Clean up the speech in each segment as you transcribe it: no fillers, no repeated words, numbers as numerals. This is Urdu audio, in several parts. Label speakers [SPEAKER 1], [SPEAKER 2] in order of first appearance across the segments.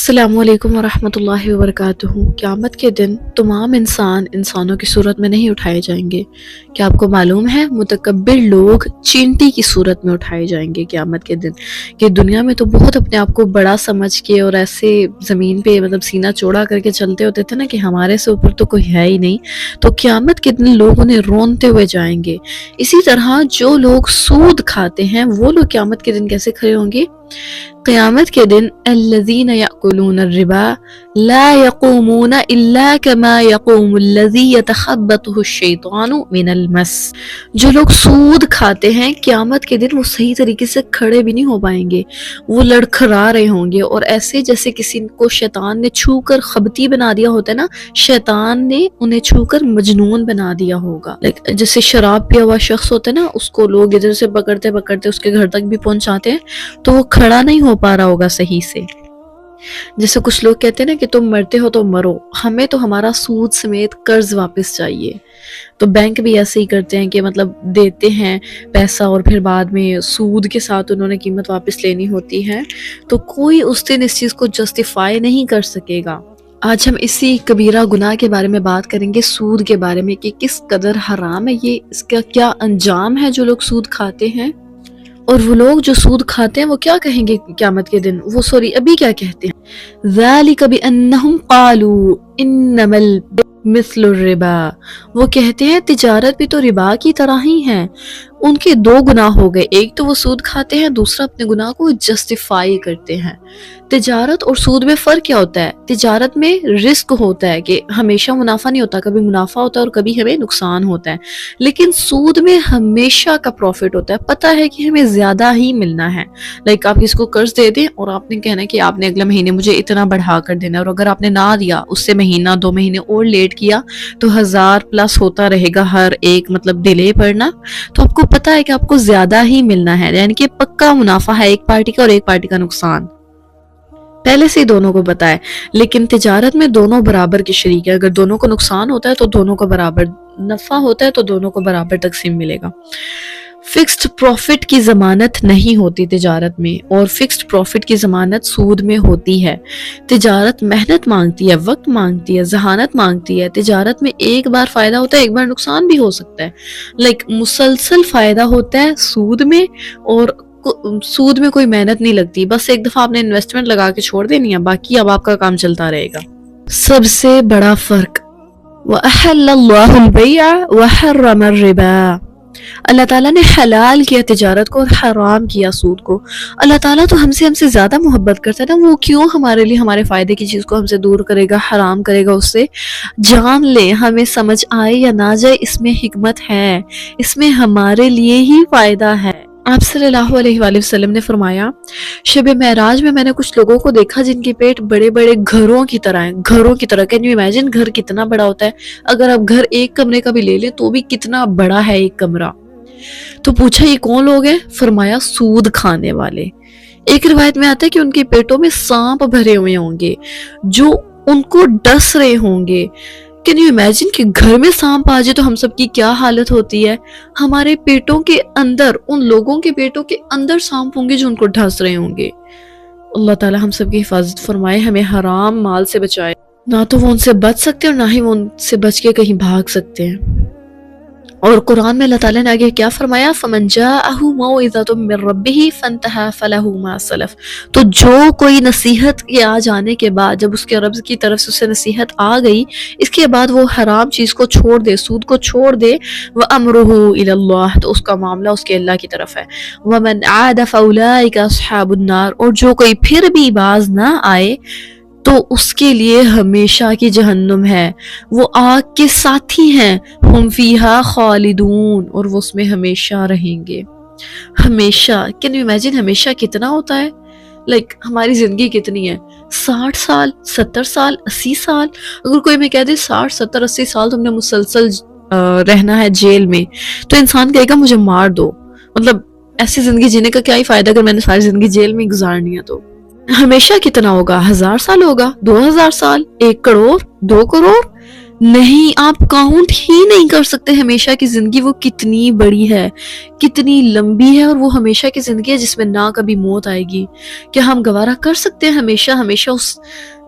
[SPEAKER 1] السلام علیکم ورحمۃ اللہ وبرکاتہ۔ قیامت کے دن تمام انسانوں کی صورت میں نہیں اٹھائے جائیں گے۔ کیا آپ کو معلوم ہے متکبر لوگ چینٹی کی صورت میں اٹھائے جائیں گے قیامت کے دن، کہ دنیا میں تو بہت اپنے آپ کو بڑا سمجھ کے اور ایسے زمین پہ سینہ چوڑا کر کے چلتے ہوتے تھے نا کہ ہمارے سے اوپر تو کوئی ہے ہی نہیں، تو قیامت کے دن لوگ انہیں رونتے ہوئے جائیں گے۔ اسی طرح جو لوگ سود کھاتے ہیں وہ لوگ قیامت کے دن کیسے کھڑے ہوں گے؟ قیامت کے دن الذین یأکلون الربا لا یقومون الا کما یقوم الذی یتخبطہ الشیطان من المس۔ جو لوگ سود کھاتے ہیں قیامت کے دن وہ صحیح طریقے سے کھڑے بھی نہیں ہو پائیں گے، وہ لڑکھڑا رہے ہوں گے، اور ایسے جیسے کسی کو شیطان نے چھو کر خبتی بنا دیا ہوتا ہے نا، شیطان نے انہیں چھو کر مجنون بنا دیا ہوگا۔ جیسے شراب پیا ہوا شخص ہوتا ہے نا، اس کو لوگ ادھر سے پکڑتے پکڑتے اس کے گھر تک بھی پہنچاتے ہیں تو وہ کھڑا نہیں ہو پا رہا ہوگا صحیح سے۔ جیسے کچھ لوگ کہتے ہیں نا کہ تم مرتے ہو تو مرو، ہمیں تو ہمارا سود سمیت قرض واپس چاہیے، تو بینک بھی ایسے ہی کرتے ہیں کہ دیتے ہیں پیسہ اور پھر بعد میں سود کے ساتھ انہوں نے قیمت واپس لینی ہوتی ہے، تو کوئی اس دن اس چیز کو جسٹیفائی نہیں کر سکے گا۔ آج ہم اسی کبیرہ گناہ کے بارے میں بات کریں گے، سود کے بارے میں، کہ کس قدر حرام ہے یہ، اس کا کیا انجام ہے جو لوگ سود کھاتے ہیں، اور وہ لوگ جو سود کھاتے ہیں وہ کیا کہیں گے قیامت کے دن، ابھی کیا کہتے ہیں؟ ذَلِكَ بِأَنَّهُمْ قَالُوا إِنَّمَا الْبَيْعُ مِثْلُ الرِّبَا۔ وہ کہتے ہیں تجارت بھی تو ربا کی طرح ہی ہے۔ ان کے دو گناہ ہو گئے، ایک تو وہ سود کھاتے ہیں، دوسرا اپنے گناہ کو جسٹیفائی کرتے ہیں۔ تجارت اور سود میں فرق کیا ہوتا ہے؟ تجارت میں رسک ہوتا ہے کہ ہمیشہ منافع نہیں ہوتا، کبھی منافع ہوتا ہے اور کبھی ہمیں نقصان ہوتا ہے، لیکن سود میں ہمیشہ کا پروفٹ ہوتا ہے، پتہ ہے کہ ہمیں زیادہ ہی ملنا ہے۔ آپ کس کو قرض دے دیں اور آپ نے کہنا ہے کہ آپ نے اگلے مہینے مجھے اتنا بڑھا کر دینا، اور اگر آپ نے نہ دیا، اس سے مہینہ 2 مہینے اور لیٹ کیا تو 1000+ ہوتا رہے گا ہر ایک ڈیلے پڑنا، تو آپ کو پتہ ہے کہ آپ کو زیادہ ہی ملنا ہے، یعنی کہ پکا منافع ہے ایک پارٹی کا اور ایک پارٹی کا نقصان، پہلے سے ہی دونوں کو پتہ ہے۔ لیکن تجارت میں دونوں برابر کے شریک ہے، اگر دونوں کو نقصان ہوتا ہے تو دونوں کو برابر، نفع ہوتا ہے تو دونوں کو برابر تقسیم ملے گا۔ فکسڈ پروفٹ کی ضمانت نہیں ہوتی تجارت میں، اور فکسڈ پروفٹ کی ضمانت سود میں ہوتی ہے۔ تجارت محنت مانگتی ہے، وقت مانگتی ہے، ذہانت مانگتی ہے۔ تجارت میں ایک بار فائدہ ہوتا ہے، ایک بار نقصان بھی ہو سکتا ہے، مسلسل فائدہ ہوتا ہے سود میں، اور سود میں کوئی محنت نہیں لگتی، بس ایک دفعہ آپ نے انویسٹمنٹ لگا کے چھوڑ دینی ہے، باقی اب آپ کا کام چلتا رہے گا۔ سب سے بڑا فرق وَأَحَلَّ اللَّهُ الْبَيْعَ وَحَرَّمَ الرِّبَا۔ اللہ تعالیٰ نے حلال کیا تجارت کو اور حرام کیا سود کو۔ اللہ تعالیٰ تو ہم سے زیادہ محبت کرتا ہے نا، وہ کیوں ہمارے لیے ہمارے فائدے کی چیز کو ہم سے دور کرے گا، حرام کرے گا اس سے؟ جان لے، ہمیں سمجھ آئے یا نہ جائے، اس میں حکمت ہے، اس میں ہمارے لیے ہی فائدہ ہے۔ آپ صلی اللہ علیہ وآلہ وسلم نے فرمایا، شب معراج میں نے کچھ لوگوں کو دیکھا جن کے پیٹ بڑے بڑے گھروں کی طرح ہیں، گھروں کی طرح۔ کین یو امیجن گھر کتنا بڑا ہوتا ہے؟ اگر آپ گھر ایک کمرے کا بھی لے لیں تو بھی کتنا بڑا ہے ایک کمرہ۔ تو پوچھا یہ کون لوگ ہیں؟ فرمایا سود کھانے والے۔ ایک روایت میں آتا ہے کہ ان کے پیٹوں میں سانپ بھرے ہوئے ہوں گے جو ان کو ڈس رہے ہوں گے۔ کین یو امیجن کہ گھر میں سانپ آ جائے تو ہم سب کی کیا حالت ہوتی ہے؟ ہمارے پیٹوں کے اندر، ان لوگوں کے پیٹوں کے اندر سانپ ہوں گے جو ان کو ڈھس رہے ہوں گے۔ اللہ تعالی ہم سب کی حفاظت فرمائے، ہمیں حرام مال سے بچائے، نہ تو وہ ان سے بچ سکتے اور نہ ہی وہ ان سے بچ کے کہیں بھاگ سکتے ہیں۔ اور قرآن میں اللہ تعالیٰ نے آگے کیا فرمایا؟ فَمَنْ جَاءَهُ مَوْعِظَةٌ مِّن رَّبِّهِ فَانْتَهَىٰ فَلَهُ مَا سَلَفَ۔ تو جو کوئی نصیحت کے آ جانے کے بعد، جب اس کے رب کی طرف سے اسے نصیحت آ گئی، اس کے بعد وہ حرام چیز کو چھوڑ دے، سود کو چھوڑ دے، وَأَمْرُهُ إِلَى اللَّهِ، تو اس کا معاملہ اس کے اللہ کی طرف ہے۔ وَمَنْ عَادَ فَأُولَٰئِكَ أَصْحَابُ النَّارِ، اور جو کوئی پھر بھی باز نہ آئے تو اس کے لیے ہمیشہ کی جہنم ہے، وہ آگ کے ساتھی ہیں، ہم فیہا خالدون، اور وہ اس میں ہمیشہ رہیں گے۔ ہمیشہ، کین یو امیجن ہمیشہ کتنا ہوتا ہے؟ ہماری زندگی کتنی ہے؟ 60 سال، 70 سال، 80 سال؟ اگر کوئی میں کہہ دے 60 70 80 سال تم نے مسلسل رہنا ہے جیل میں، تو انسان کہے گا مجھے مار دو، ایسی زندگی جینے کا کیا ہی فائدہ اگر میں نے ساری زندگی جیل میں گزارنی ہے۔ تو ہمیشہ کتنا ہوگا؟ 1000 سال ہوگا، 2000 سال، 1 کروڑ، 2 کروڑ؟ نہیں، آپ کاؤنٹ ہی نہیں کر سکتے ہمیشہ کی زندگی وہ کتنی بڑی ہے، کتنی لمبی ہے، اور وہ ہمیشہ کی زندگی ہے جس میں نہ کبھی موت آئے گی۔ کیا ہم گوارہ کر سکتے ہیں ہمیشہ ہمیشہ اس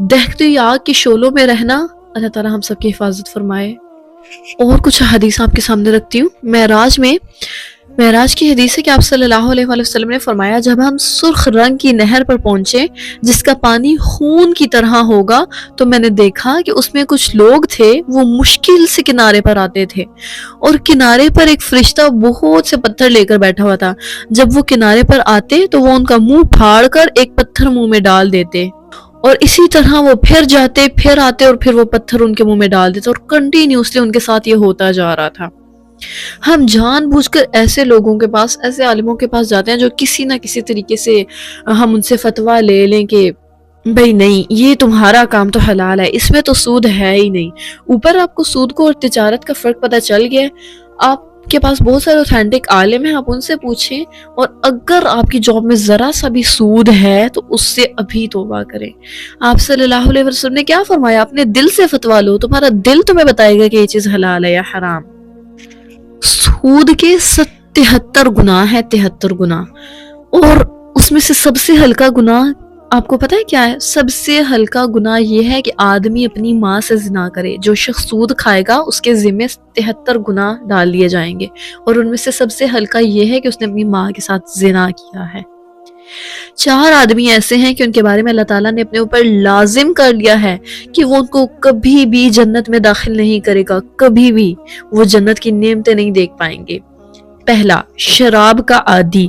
[SPEAKER 1] دہتی ہوئی آگ کے شعلوں میں رہنا؟ اللہ تعالیٰ ہم سب کی حفاظت فرمائے۔ اور کچھ حدیث آپ کے سامنے رکھتی ہوں۔ معراج کی حدیث ہے کہ آپ صلی اللہ علیہ وآلہ وسلم نے فرمایا، جب ہم سرخ رنگ کی نہر پر پہنچے جس کا پانی خون کی طرح ہوگا، تو میں نے دیکھا کہ اس میں کچھ لوگ تھے، وہ مشکل سے کنارے پر آتے تھے، اور کنارے پر ایک فرشتہ بہت سے پتھر لے کر بیٹھا ہوا تھا۔ جب وہ کنارے پر آتے تو وہ ان کا منہ پھاڑ کر ایک پتھر منہ میں ڈال دیتے، اور اسی طرح وہ پھر جاتے، پھر آتے، اور پھر وہ پتھر ان کے منہ میں ڈال دیتے، اور کنٹینیوسلی ان کے ساتھ یہ ہوتا جا رہا تھا۔ ہم جان بوجھ کر ایسے لوگوں کے پاس، ایسے عالموں کے پاس جاتے ہیں جو کسی نہ کسی طریقے سے ہم ان سے فتویٰ لے لیں کہ بھئی نہیں، یہ تمہارا کام تو حلال ہے، اس میں تو سود ہے ہی نہیں۔ اوپر آپ کو سود کو اور تجارت کا فرق پتہ چل گیا ہے۔ آپ کے پاس بہت سارے اوتھینٹک عالم ہیں، آپ ان سے پوچھیں، اور اگر آپ کی جاب میں ذرا سا بھی سود ہے تو اس سے ابھی توبہ کریں۔ آپ صلی اللہ علیہ وسلم نے کیا فرمایا؟ اپنے دل سے فتویٰ لو، تمہارا دل تمہیں بتائے گا کہ یہ چیز حلال ہے یا حرام۔ سود کے 73 گناہ ہے، 73 گناہ، اور اس میں سے سب سے ہلکا گناہ آپ کو پتہ ہے کیا ہے؟ سب سے ہلکا گناہ یہ ہے کہ آدمی اپنی ماں سے زنا کرے۔ جو شخص سود کھائے گا اس کے ذمہ 73 گناہ ڈال دیے جائیں گے، اور ان میں سے سب سے ہلکا یہ ہے کہ اس نے اپنی ماں کے ساتھ زنا کیا ہے۔ 4 آدمی ایسے ہیں کہ ان کے بارے میں اللہ تعالیٰ نے اپنے اوپر لازم کر لیا ہے کہ وہ ان کو کبھی بھی جنت میں داخل نہیں کرے گا، کبھی بھی وہ جنت کی نعمتیں نہیں دیکھ پائیں گے۔ پہلا، شراب کا عادی،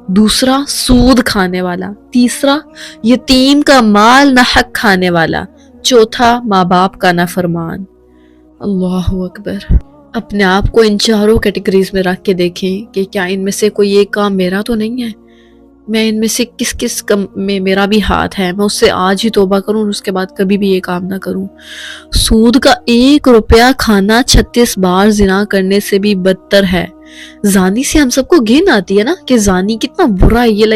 [SPEAKER 1] دوسرا سود کھانے والا، تیسرا یتیم کا مال نہ حق کھانے والا، چوتھا ماں باپ کا نافرمان۔ اللہ اکبر۔ اپنے آپ کو ان 4 کیٹیگریز میں رکھ کے دیکھیں کہ کیا ان میں سے کوئی ایک کام میرا تو نہیں ہے؟ میں ان میں سے کس میں میرا بھی ہاتھ ہے؟ میں اس سے آج ہی توبہ کروں اور اس کے بعد کبھی بھی یہ کام نہ کروں۔ سود کا 1 روپیہ کھانا 36 بار زنا کرنے سے بھی بدتر ہے۔ زانی سے ہم سب کو گھن آتی ہے نا کہ زانی کتنا برا ہے، یہ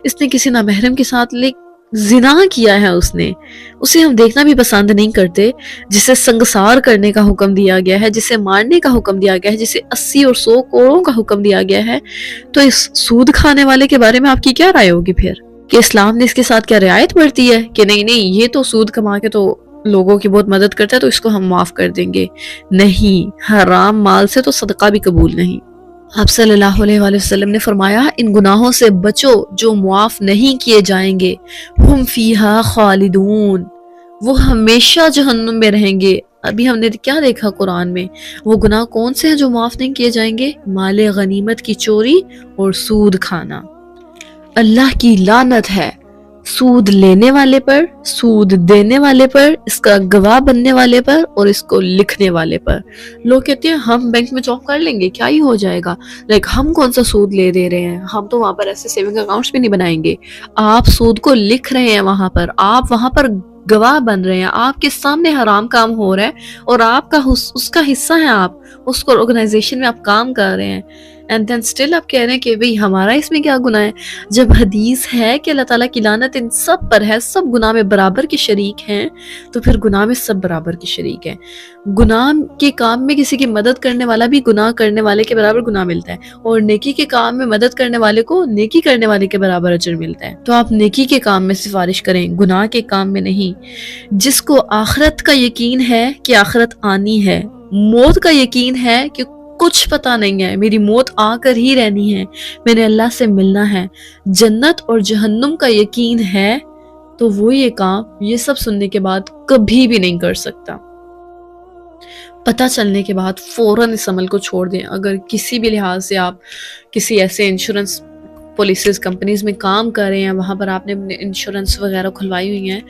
[SPEAKER 1] اس نے کسی نامحرم کے ساتھ زنا کیا ہے، اسے ہم دیکھنا بھی پسند نہیں کرتے، جسے سنگسار کرنے کا حکم دیا گیا ہے، جسے مارنے کا حکم دیا گیا ہے، جسے 80 اور 100 کوڑوں کا حکم دیا گیا ہے۔ تو اس سود کھانے والے کے بارے میں آپ کی کیا رائے ہوگی پھر؟ کہ اسلام نے اس کے ساتھ کیا رعایت برتی ہے کہ نہیں یہ تو سود کما کے تو لوگوں کی بہت مدد کرتا ہے تو اس کو ہم معاف کر دیں گے؟ نہیں، حرام مال سے تو صدقہ بھی قبول نہیں۔ آپ صلی اللہ علیہ وآلہ وسلم نے فرمایا، ان گناہوں سے بچو جو معاف نہیں کیے جائیں گے، ہم فیہا خالدون، وہ ہمیشہ جہنم میں رہیں گے۔ ابھی ہم نے کیا دیکھا قرآن میں؟ وہ گناہ کون سے ہیں جو معاف نہیں کیے جائیں گے؟ مال غنیمت کی چوری اور سود کھانا۔ اللہ کی لعنت ہے سود لینے والے پر، سود دینے والے پر، اس کا گواہ بننے والے پر، اور اس کو لکھنے والے پر۔ لوگ کہتے ہیں ہم بینک میں جاب کر لیں گے، کیا ہی ہو جائے گا، ہم کون سا سود لے دے رہے ہیں، ہم تو وہاں پر ایسے سیونگ اکاؤنٹس بھی نہیں بنائیں گے۔ آپ سود کو لکھ رہے ہیں وہاں پر، آپ وہاں پر گواہ بن رہے ہیں، آپ کے سامنے حرام کام ہو رہا ہے اور آپ کا اس کا حصہ ہے، آپ اس کو آرگنائزیشن میں آپ کام کر رہے ہیں، and then still آپ کہہ رہے ہیں کہ بھئی ہمارا اس میں کیا گناہ ہے؟ جب حدیث ہے کہ اللہ تعالیٰ کی لعنت ان سب پر ہے، سب گناہ میں برابر کے شریک ہیں، تو پھر گناہ میں سب برابر کے شریک ہیں۔ گناہ کے کام میں کسی کی مدد کرنے والا بھی گناہ کرنے والے کے برابر گناہ ملتا ہے، اور نیکی کے کام میں مدد کرنے والے کو نیکی کرنے والے کے برابر اجر ملتا ہے۔ تو آپ نیکی کے کام میں سفارش کریں، گناہ کے کام میں نہیں۔ جس کو آخرت کا یقین ہے کہ آخرت آنی ہے، موت کا یقین ہے کہ کچھ پتہ نہیں ہے، میری موت آ کر ہی رہنی ہے، میں نے اللہ سے ملنا ہے، جنت اور جہنم کا یقین ہے، تو وہ یہ کام یہ سب سننے کے بعد کبھی بھی نہیں کر سکتا۔ پتہ چلنے کے بعد فوراً اس عمل کو چھوڑ دیں۔ اگر کسی بھی لحاظ سے آپ کسی ایسے انشورنس پالیسیز کمپنیز میں کام کر رہے ہیں، وہاں پر آپ نے اپنے انشورنس وغیرہ کھلوائی ہوئی ہیں،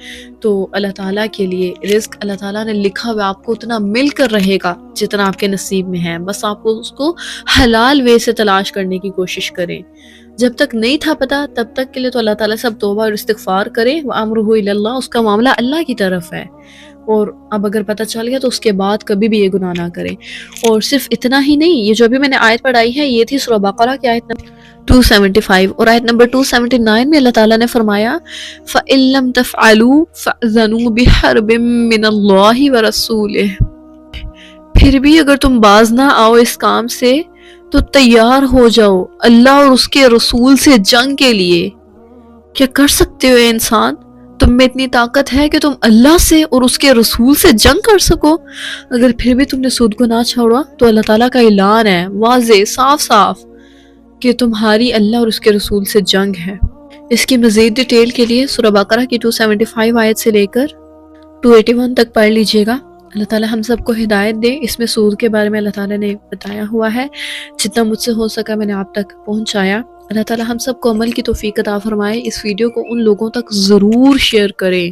[SPEAKER 1] تو اللہ تعالیٰ کے لیے رزق اللہ تعالیٰ نے لکھا ہوا آپ کو اتنا مل کر رہے گا جتنا آپ کے نصیب میں ہے، بس آپ کو اس کو حلال وے سے تلاش کرنے کی کوشش کریں۔ جب تک نہیں تھا پتہ تب تک کے لیے تو اللہ تعالیٰ سے اب توبہ اور استغفار کریں، وَأَمْرُهُ إِلَى اللَّهِ، اس کا معاملہ اللہ کی طرف ہے، اور اب اگر پتہ چل گیا تو اس کے بعد کبھی بھی یہ گناہ نہ کریں۔ اور صرف اتنا ہی نہیں، یہ جو ابھی میں نے آیت پڑھائی ہے یہ تھی سورہ بقرہ کی آیت نمبر 275، اور آیت نمبر 279 میں اللہ تعالیٰ نے فرمایا فَإِن لَّمْ تَفْعَلُوا فَأْذَنُوا بِحَرْبٍ مِّنَ اللَّهِ وَرَسُولِهِ، پھر بھی اگر تم باز نہ آؤ اس کام سے تو تیار ہو جاؤ اللہ اور اس کے رسول سے جنگ کے لیے۔ کیا کر سکتے ہو اے انسان؟ تم میں اتنی طاقت ہے کہ تم اللہ سے اور اس کے رسول سے جنگ کر سکو؟ اگر پھر بھی تم نے سود کو نہ چھوڑا تو اللہ تعالیٰ کا اعلان ہے واضح صاف صاف کہ تمہاری اللہ اور اس کے رسول سے جنگ ہے۔ اس کی مزید ڈیٹیل کے لیے سورہ بقرہ کی 275 آیت سے لے کر 281 تک پڑھ لیجئے گا۔ اللہ تعالیٰ ہم سب کو ہدایت دے۔ اس میں سود کے بارے میں اللہ تعالیٰ نے بتایا ہوا ہے، جتنا مجھ سے ہو سکا میں نے آپ تک پہنچایا۔ اللہ تعالیٰ ہم سب کو عمل کی توفیق عطا فرمائے۔ اس ویڈیو کو ان لوگوں تک ضرور شیئر کریں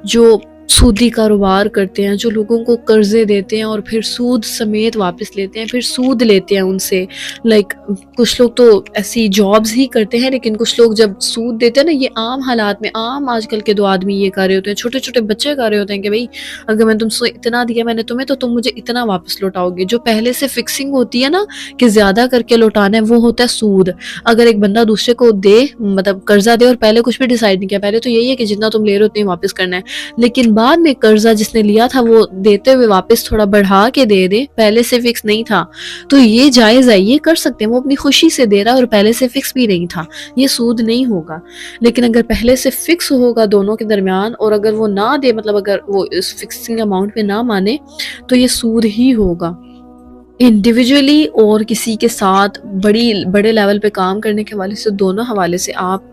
[SPEAKER 1] جو سودی کاروبار کرتے ہیں، جو لوگوں کو قرضے دیتے ہیں اور پھر سود سمیت واپس لیتے ہیں، پھر سود لیتے ہیں ان سے۔ کچھ لوگ تو ایسی جابز ہی کرتے ہیں، لیکن کچھ لوگ جب سود دیتے ہیں نا، یہ عام حالات میں عام آج کل کے 2 آدمی یہ کر رہے ہوتے ہیں، چھوٹے چھوٹے بچے کر رہے ہوتے ہیں کہ بھئی اگر میں تم سے اتنا دیا میں نے تمہیں تو تم مجھے اتنا واپس لوٹاؤ گے۔ جو پہلے سے فکسنگ ہوتی ہے نا کہ زیادہ کر کے لوٹانا ہے، وہ ہوتا ہے سود۔ اگر ایک بندہ دوسرے کو دے، مطلب قرضہ دے اور پہلے کچھ بھی ڈیسائیڈ نہیں کیا، پہلے تو یہی ہے کہ جتنا تم لے رہے ہو اتنا واپس کرنا ہے، لیکن بعد میں قرضہ جس نے لیا تھا وہ دیتے ہوئے واپس تھوڑا بڑھا کے دے دے، پہلے سے فکس نہیں تھا، تو یہ جائز ہے، یہ کر سکتے ہیں۔ وہ اپنی خوشی سے دے رہا ہے اور پہلے سے فکس بھی نہیں تھا، یہ سود نہیں ہوگا۔ لیکن اگر پہلے سے فکس ہوگا دونوں کے درمیان اور اگر وہ نہ دے، مطلب اگر وہ اس فکسنگ اماؤنٹ پہ نہ مانے، تو یہ سود ہی ہوگا۔ انڈیویجولی اور کسی کے ساتھ بڑے لیول پہ کام کرنے کے حوالے سے، دونوں حوالے سے آپ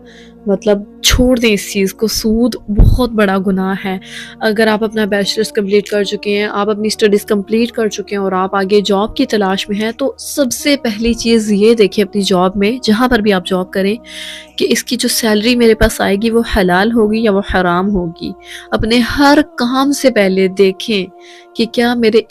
[SPEAKER 1] مطلب چھوڑ دیں اس چیز کو۔ سود بہت بڑا گناہ ہے۔ اگر آپ اپنا بیچلرز کمپلیٹ کر چکے ہیں، آپ اپنی اسٹڈیز کمپلیٹ کر چکے ہیں اور آپ آگے جاب کی تلاش میں ہیں، تو سب سے پہلی چیز یہ دیکھیں اپنی جاب میں، جہاں پر بھی آپ جاب کریں، کہ اس کی جو سیلری میرے پاس آئے گی وہ حلال ہوگی یا وہ حرام ہوگی۔ اپنے ہر کام سے پہلے دیکھیں کہ کیا میرے